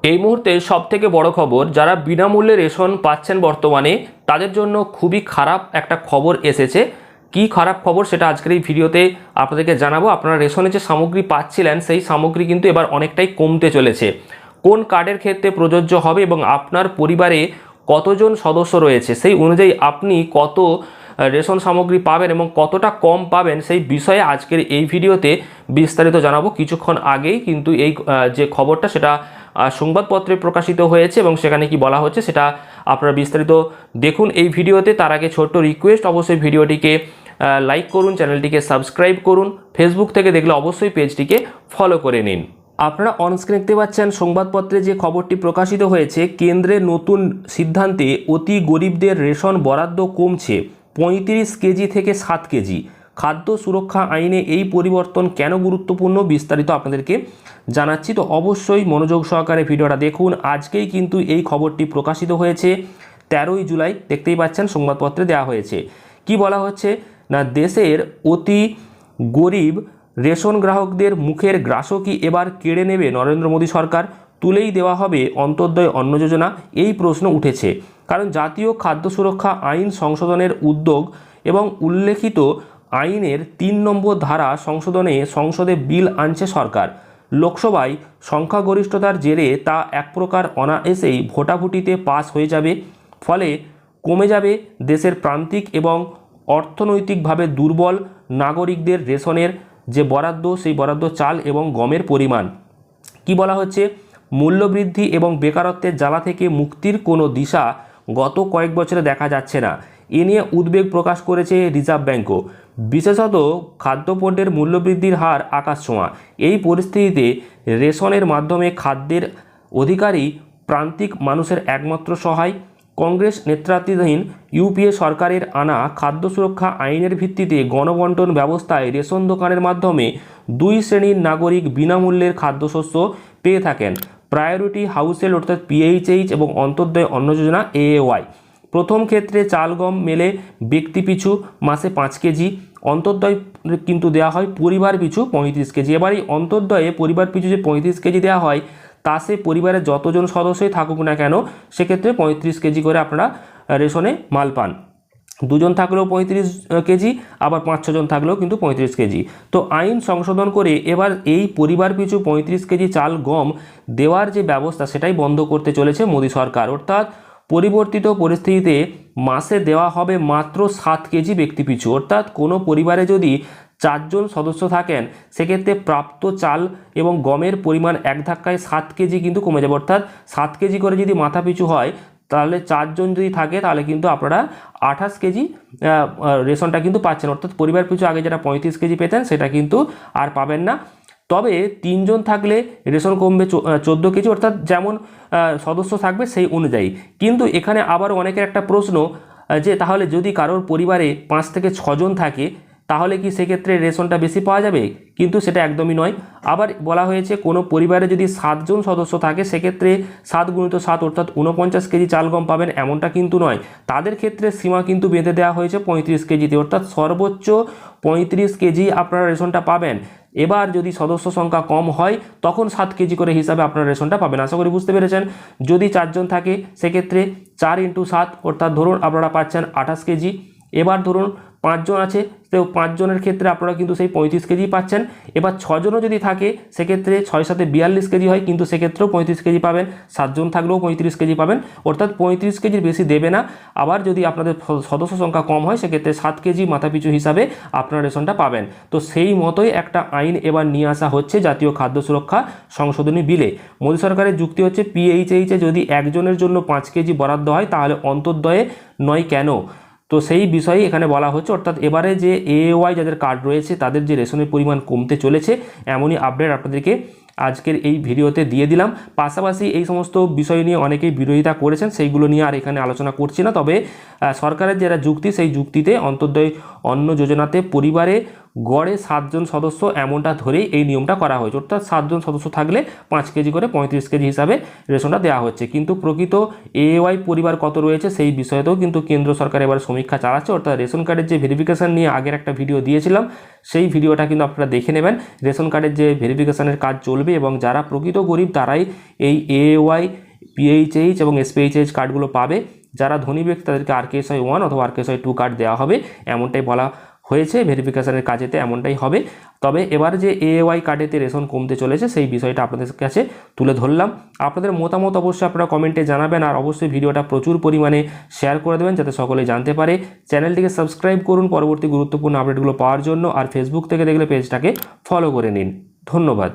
এই মুহূর্তে সবথেকে বড় খবর, যারা বিনামূল্যে রেশন পাচ্ছেন বর্তমানে তাদের জন্য খুবই খারাপ একটা খবর এসেছে। কি খারাপ খবর সেটা আজকের এই ভিডিওতে আপনাদেরকে জানাবো। আপনারা রেশনে যে সামগ্রী পাচ্ছিলেন সেই সামগ্রী কিন্তু এবার অনেকটাই কমতে চলেছে। কোন কার্ডের ক্ষেত্রে প্রযোজ্য হবে এবং আপনার পরিবারে কতজন সদস্য রয়েছে সেই অনুযায়ী আপনি কত রেশন সামগ্রী পাবেন এবং কতটা কম পাবেন সেই বিষয়ে আজকের এই ভিডিওতে বিস্তারিত জানাবো। কিছুক্ষণ আগেই কিন্তু এই যে খবরটা সেটা সংবাদপত্রে প্রকাশিত হয়েছে এবং সেখানে কি বলা হচ্ছে সেটা আপনারা বিস্তারিত দেখুন এই ভিডিওতে। তার আগে ছোট্ট রিকোয়েস্ট, অবশ্যই ভিডিওটিকে লাইক করুন, চ্যানেলটিকে সাবস্ক্রাইব করুন, ফেসবুক থেকে দেখলে অবশ্যই পেজটিকে ফলো করে নিন। আপনারা অনস্ক্রিন দেখতে পাচ্ছেন সংবাদপত্রে যে খবরটি প্রকাশিত হয়েছে, কেন্দ্রের নতুন সিদ্ধান্তে অতি গরিবদের রেশন বরাদ্দ কমছে 35 কেজি থেকে 7 কেজি। খাদ্য সুরক্ষা আইনে এই পরিবর্তন কেন গুরুত্বপূর্ণ বিস্তারিত আপনাদেরকে জানাচ্ছি, তো অবশ্যই মনোযোগ সহকারে ভিডিওটা দেখুন। আজকেই কিন্তু এই খবরটি প্রকাশিত হয়েছে, 13ই জুলাই দেখতেই পাচ্ছেন সংবাদপত্রে দেওয়া হয়েছে। কি বলা হচ্ছে না, দেশের অতি গরিব রেশন গ্রাহকদের মুখের গ্রাসও কি এবার কেড়ে নেবে নরেন্দ্র মোদী সরকার? তুলেই দেওয়া হবে অন্তর্দয় অন্ন যোজনা? এই প্রশ্ন উঠেছে কারণ জাতীয় খাদ্য সুরক্ষা আইন সংশোধনের উদ্যোগ এবং উল্লেখিত আইনের 3 নম্বর ধারা সংসদে বিল আনছে সরকার। লোকসভায় সংখ্যাগরিষ্ঠতার জেরে তা এক প্রকার অনায়াসেই ভোটাভুটিতে পাস হয়ে যাবে। ফলে কমে যাবে দেশের প্রান্তিক এবং অর্থনৈতিকভাবে দুর্বল নাগরিকদের রেশনের যে বরাদ্দ, সেই বরাদ্দ চাল এবং গমের পরিমাণ। কি বলা হচ্ছে, মূল্যবৃদ্ধি এবং বেকারত্বের জ্বালা থেকে মুক্তির কোনো দিশা গত কয়েক বছরে দেখা যাচ্ছে না। এ নিয়ে উদ্বেগ প্রকাশ করেছে রিজার্ভ ব্যাঙ্কও। বিশেষত খাদ্যপণ্যের মূল্যবৃদ্ধির হার আকাশছোঁয়া। এই পরিস্থিতিতে রেশনের মাধ্যমে খাদ্যের অধিকারী প্রান্তিক মানুষের একমাত্র সহায়। কংগ্রেস নেতৃত্বাধীন ইউপিএ সরকারের আনা খাদ্য সুরক্ষা আইনের ভিত্তিতে গণবন্টন ব্যবস্থায় রেশন দোকানের মাধ্যমে 2 শ্রেণীর নাগরিক বিনামূল্যের খাদ্যশস্য পেয়ে থাকেন। প্রায়োরিটি হাউসেল অর্থাৎ পিএইচএইচ এবং অন্তর্দয় অন্ন যোজনা এএওয়াই। প্রথম ক্ষেত্রে চাল গম মেলে ব্যক্তি পিছু মাসে 5 কেজি, অন্তর্দয় কিন্তু দেওয়া হয় পরিবার পিছু 35 কেজি। এবার এই অন্তর্দয়ে পরিবার পিছু যে 35 কেজি দেওয়া হয় তা সে পরিবারের যতজন সদস্যই থাকুক না কেন সেক্ষেত্রে 35 কেজি করে আপনারা রেশনে মাল পান। 2 জন থাকলেও 35 কেজি, আবার 5-6 জন থাকলেও কিন্তু 35 কেজি। তো আইন সংশোধন করে এবার এই পরিবার পিছু 35 কেজি চাল গম দেওয়ার যে ব্যবস্থা সেটাই বন্ধ করতে চলেছে মোদী সরকার। অর্থাৎ পরিবর্তিত পরিস্থিতিতে মাসে দেওয়া হবে মাত্র 7 কেজি ব্যক্তি পিছু। অর্থাৎ কোনো পরিবারে যদি 4 জন সদস্য থাকেন সেক্ষেত্রে প্রাপ্ত চাল এবং গমের পরিমাণ এক ধাক্কায় 7 কেজি কিন্তু কমে যাবে। অর্থাৎ 7 কেজি করে যদি মাথা পিছু হয় তাহলে 4 জন যদি থাকে তাহলে কিন্তু আপনারা 28 কেজি রেশনটা কিন্তু পাচ্ছেন। অর্থাৎ পরিবার পিছু আগে যেটা 35 কেজি পেতেন সেটা কিন্তু আর পাবেন না। তবে 3 জন থাকলে রেশন কমবে 14 কেজি, অর্থাৎ যেমন সদস্য থাকবে সেই অনুযায়ী। কিন্তু এখানে আবার অনেকের একটা প্রশ্ন যে তাহলে যদি কারোর পরিবারে 5 থেকে 6 জন থাকে তাহলে কি সেক্ষেত্রে রেশনটা বেশি পাওয়া যাবে? কিন্তু সেটা একদমই নয়। আবার বলা হয়েছে কোনো পরিবারে যদি 7 জন সদস্য থাকে সেক্ষেত্রে 7 × 7 অর্থাৎ 49 কেজি চাল গম পাবেন, এমনটা কিন্তু নয়। তাদের ক্ষেত্রে সীমা কিন্তু বেঁধে দেওয়া হয়েছে 35 কেজিতে, অর্থাৎ সর্বোচ্চ 35 কেজি আপনারা রেশনটা পাবেন। এবার যদি সদস্য সংখ্যা কম হয় তখন 7 কেজি করে হিসাবে আপনারা রেশনটা পাবেন। আশা করি বুঝতে পেরেছেন। যদি 4 জন থাকে সেক্ষেত্রে 4 × 7 অর্থাৎ ধরুন আপনারা পাচ্ছেন 28 কেজি। এবার ধরুন 5 জন আছে, তো 5 জনের ক্ষেত্রে আপনারা কিন্তু সেই 35 কেজি পাচ্ছেন। এবার 6 জনও যদি থাকে সেক্ষেত্রে 6 × 7 = 42 কেজি হয়, কিন্তু সেক্ষেত্রেও 35 কেজি পাবেন। 7 জন থাকলেও 35 কেজি পাবেন, অর্থাৎ 35 কেজির বেশি দেবে না। আবার যদি আপনাদের সদস্য সংখ্যা কম হয় সেক্ষেত্রে 7 কেজি মাথাপিছু হিসাবে আপনারা রেশনটা পাবেন। তো সেই মতোই একটা আইন এবার নিয়ে আসা হচ্ছে জাতীয় খাদ্য সুরক্ষা সংশোধনী বিলে। মোদী সরকারের যুক্তি হচ্ছে পিএইচএইচে যদি একজনের জন্য 5 কেজি বরাদ্দ হয় তাহলে অন্তর্দয়ে নয় কেন? তো সেই বিষয়ে এখানে বলা হচ্ছে। অর্থাৎ এবারে যে এএওয়াই যাদের কার্ড রয়েছে তাদের যে রেশনের পরিমাণ কমতে চলেছে এমনই আপডেট আপনাদেরকে আজকের এই ভিডিওতে দিয়ে দিলাম। পাশাপাশি এই সমস্ত বিষয় নিয়ে অনেকেই বিরোধিতা করেছেন, সেইগুলো নিয়ে আর এখানে আলোচনা করছি না। তবে সরকারের যারা যুক্তি সেই যুক্তিতে অন্তর্দয় অন্ন যোজনাতে পরিবারে গড়ে 7 জন সদস্য এমনটা ধরেই এই নিয়মটা করা হয়েছে, অর্থাৎ 7 জন সদস্য থাকলে 5 কেজি করে 35 কেজি হিসাবে রেশনটা দেওয়া হচ্ছে। কিন্তু প্রকৃত এওয়াই পরিবার কত রয়েছে সেই বিষয়েতেও কিন্তু কেন্দ্র সরকার এবার সমীক্ষা চালাচ্ছে, অর্থাৎ রেশন কার্ডের যে ভেরিফিকেশান নিয়ে আগের একটা ভিডিও দিয়েছিলাম সেই ভিডিওটা কিন্তু আপনারা দেখে নেবেন। রেশন কার্ডের যে ভেরিফিকেশানের কাজ চলবে এবং যারা প্রকৃত গরিব তারাই এই এওয়াই, পিএইচএইচ এবং এসপিএইচএইচ কার্ডগুলো পাবে। যারা ধনী ব্যক্তি তাদেরকে আরকেএসওয়াই 1 অথবা আরকেএসওয়াই 2 কার্ড দেওয়া হবে, এমনটাই বলা হয়েছে ভেরিফিকেশানের কাজেতে, এমনটাই হবে। তবে এবার যে এওয়াই কার্ডেতে রেশন কমতে চলেছে সেই বিষয়টা আপনাদের কাছে তুলে ধরলাম। আপনাদের মতামত অবশ্যই আপনারা কমেন্টে জানাবেন, আর অবশ্যই ভিডিওটা প্রচুর পরিমাণে শেয়ার করে দেবেন যাতে সকলে জানতে পারে। চ্যানেলটিকে সাবস্ক্রাইব করুন পরবর্তী গুরুত্বপূর্ণ আপডেটগুলো পাওয়ার জন্য, আর ফেসবুক থেকে দেখলে পেজটাকে ফলো করে নিন। ধন্যবাদ।